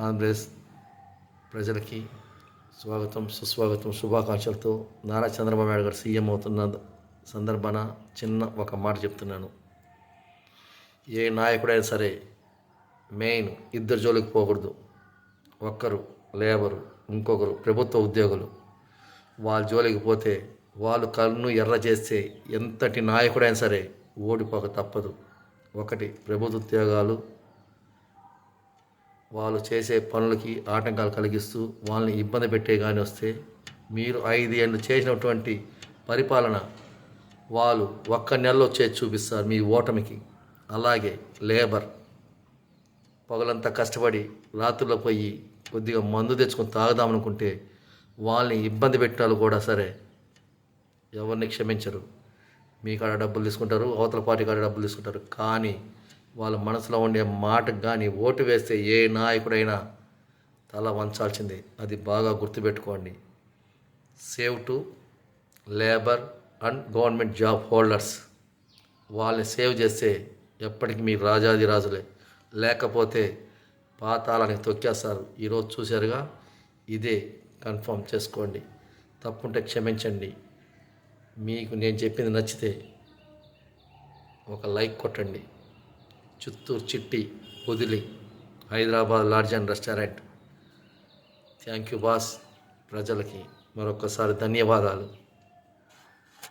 ఆంధ్రప్రదేశ్ ప్రజలకి స్వాగతం, సుస్వాగతం, శుభాకాంక్షలతో నారా చంద్రబాబు నాయుడు గారు సీఎం అవుతున్న సందర్భాన ఒక మాట చెప్తున్నాను. ఏ నాయకుడైనా సరే మెయిన్ ఇద్దరు జోలికి పోకూడదు. ఒక్కరు లేబరు, ఇంకొకరు ప్రభుత్వ ఉద్యోగులు. వాళ్ళ జోలికి పోతే వాళ్ళు కన్ను ఎర్ర చేస్తే ఎంతటి నాయకుడైనా సరే ఓడిపోక తప్పదు. ఒకటి ప్రభుత్వ ఉద్యోగాలు వాళ్ళు చేసే పనులకి ఆటంకాలు కలిగిస్తూ వాళ్ళని ఇబ్బంది పెట్టే కానీ వస్తే మీరు 5 ఏళ్ళు చేసినటువంటి పరిపాలన వాళ్ళు ఒక్క నెలలో చేసి చూపిస్తారు మీ ఓటమికి. అలాగే లేబర్ పగలంతా కష్టపడి రాత్రుల్లో పోయి కొద్దిగా మందు తెచ్చుకొని తాగుదామనుకుంటే వాళ్ళని ఇబ్బంది పెట్టాలు కూడా సరే ఎవరిని క్షమించరు. మీ కాడ డబ్బులు తీసుకుంటారు, అవతల పార్టీ కాడ డబ్బులు తీసుకుంటారు. కానీ వాళ్ళ మనసులో ఉండే మాటకు కానీ ఓటు వేస్తే ఏ నాయకుడైనా తల వంచాల్సిందే. అది బాగా గుర్తుపెట్టుకోండి. Save to labour and government job holders. వాళ్ళని సేవ్ చేస్తే ఎప్పటికీ మీరు రాజాది రాజులే. లేకపోతే పాతాళానికి తొక్కేస్తారు. ఈరోజు చూశారుగా, ఇదే కన్ఫర్మ్ చేసుకోండి. తప్పుంటే క్షమించండి. మీకు నేను చెప్పింది నచ్చితే ఒక లైక్ కొట్టండి. చిత్తూరు చిట్టి వదిలి Hyderabad lodge and restaurant. Thank you boss. ప్రజలకి మరొకసారి ధన్యవాదాలు.